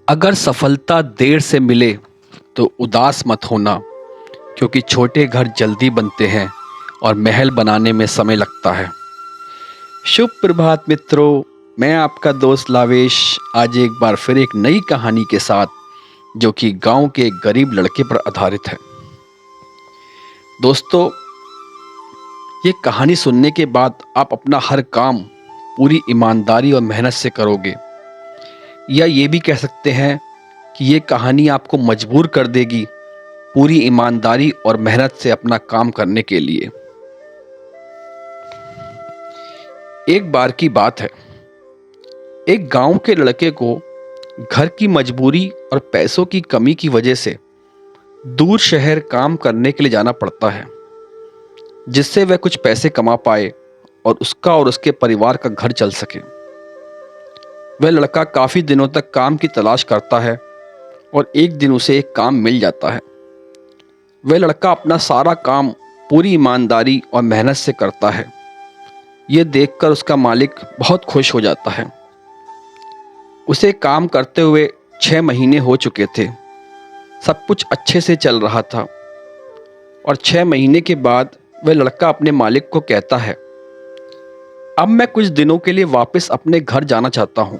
अगर सफलता देर से मिले तो उदास मत होना, क्योंकि छोटे घर जल्दी बनते हैं और महल बनाने में समय लगता है। शुभ प्रभात मित्रों, मैं आपका दोस्त लावेश आज एक बार फिर एक नई कहानी के साथ, जो कि गांव के एक गरीब लड़के पर आधारित है। दोस्तों, ये कहानी सुनने के बाद आप अपना हर काम पूरी ईमानदारी और मेहनत से करोगे, या ये भी कह सकते हैं कि ये कहानी आपको मजबूर कर देगी पूरी ईमानदारी और मेहनत से अपना काम करने के लिए। एक बार की बात है, एक गांव के लड़के को घर की मजबूरी और पैसों की कमी की वजह से दूर शहर काम करने के लिए जाना पड़ता है, जिससे वह कुछ पैसे कमा पाए और उसका और उसके परिवार का घर चल सके। वह लड़का काफ़ी दिनों तक काम की तलाश करता है और एक दिन उसे एक काम मिल जाता है। वह लड़का अपना सारा काम पूरी ईमानदारी और मेहनत से करता है। ये देखकर उसका मालिक बहुत खुश हो जाता है। उसे काम करते हुए 6 महीने हो चुके थे। सब कुछ अच्छे से चल रहा था और 6 महीने के बाद वह लड़का अपने मालिक को कहता है, अब मैं कुछ दिनों के लिए वापस अपने घर जाना चाहता हूँ।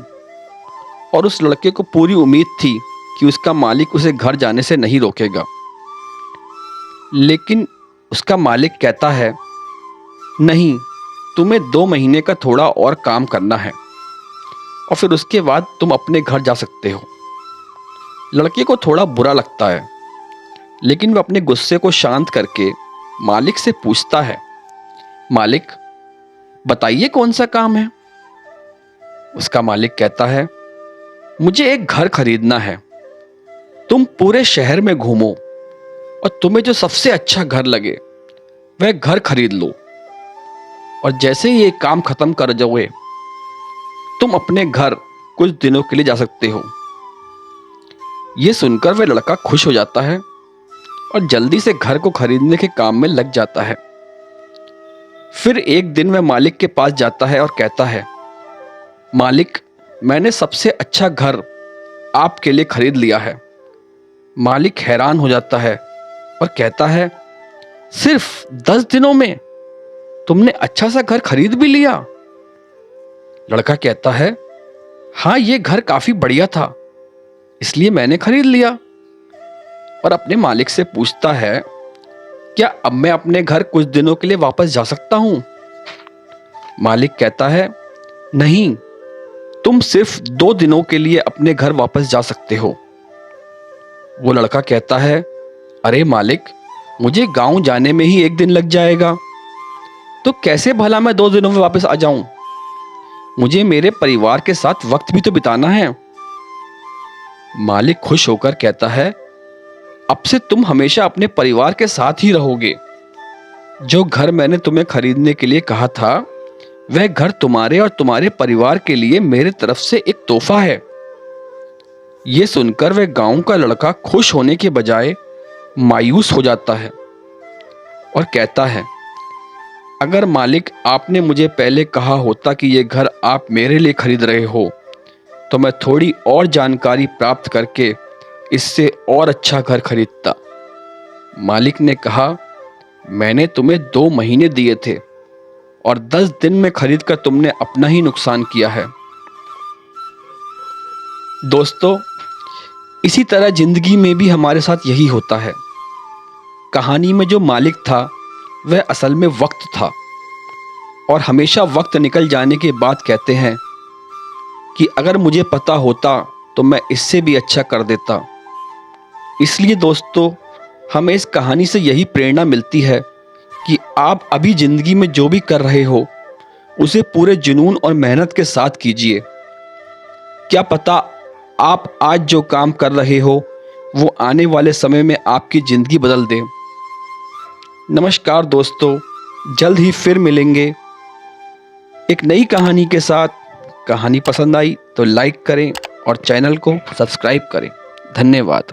और उस लड़के को पूरी उम्मीद थी कि उसका मालिक उसे घर जाने से नहीं रोकेगा। लेकिन उसका मालिक कहता है, नहीं, तुम्हें 2 महीने का थोड़ा और काम करना है और फिर उसके बाद तुम अपने घर जा सकते हो। लड़के को थोड़ा बुरा लगता है, लेकिन वह अपने गुस्से को शांत करके मालिक से पूछता है, मालिक, बताइए कौन सा काम है। उसका मालिक कहता है, मुझे एक घर खरीदना है। तुम पूरे शहर में घूमो और तुम्हें जो सबसे अच्छा घर लगे वह घर खरीद लो, और जैसे ही ये काम खत्म कर जाओगे तुम अपने घर कुछ दिनों के लिए जा सकते हो। ये सुनकर वह लड़का खुश हो जाता है और जल्दी से घर को खरीदने के काम में लग जाता है। फिर एक दिन वह मालिक के पास जाता है और कहता है, मालिक, मैंने सबसे अच्छा घर आपके लिए खरीद लिया है। मालिक हैरान हो जाता है और कहता है, सिर्फ 10 दिनों में तुमने अच्छा सा घर खरीद भी लिया? लड़का कहता है, हाँ, ये घर काफी बढ़िया था, इसलिए मैंने खरीद लिया। और अपने मालिक से पूछता है, क्या अब मैं अपने घर कुछ दिनों के लिए वापस जा सकता हूं? मालिक कहता है, नहीं, तुम सिर्फ 2 दिनों के लिए अपने घर वापस जा सकते हो। वो लड़का कहता है, अरे मालिक, मुझे गांव जाने में ही 1 दिन लग जाएगा, तो कैसे भला मैं 2 दिनों में वापस आ जाऊं? मुझे मेरे परिवार के साथ वक्त भी तो बिताना है। मालिक खुश होकर कहता है, अब से तुम हमेशा अपने परिवार के साथ ही रहोगे। जो घर मैंने तुम्हें खरीदने के लिए कहा था, वह घर तुम्हारे और तुम्हारे परिवार के लिए मेरे तरफ से एक तोहफा है। ये सुनकर वह गांव का लड़का खुश होने के बजाय मायूस हो जाता है और कहता है, अगर मालिक, आपने मुझे पहले कहा होता कि यह घर आप मेरे लिए खरीद रहे हो, तो मैं थोड़ी और जानकारी प्राप्त करके इससे और अच्छा घर खरीदता। मालिक ने कहा, मैंने तुम्हें 2 महीने दिए थे और 10 दिन में खरीद कर तुमने अपना ही नुकसान किया है। दोस्तों, इसी तरह जिंदगी में भी हमारे साथ यही होता है। कहानी में जो मालिक था वह असल में वक्त था, और हमेशा वक्त निकल जाने के बाद कहते हैं कि अगर मुझे पता होता तो मैं इससे भी अच्छा कर देता। इसलिए दोस्तों, हमें इस कहानी से यही प्रेरणा मिलती है कि आप अभी ज़िंदगी में जो भी कर रहे हो उसे पूरे जुनून और मेहनत के साथ कीजिए। क्या पता आप आज जो काम कर रहे हो वो आने वाले समय में आपकी ज़िंदगी बदल दे। नमस्कार दोस्तों, जल्द ही फिर मिलेंगे एक नई कहानी के साथ। कहानी पसंद आई तो लाइक करें और चैनल को सब्सक्राइब करें। धन्यवाद।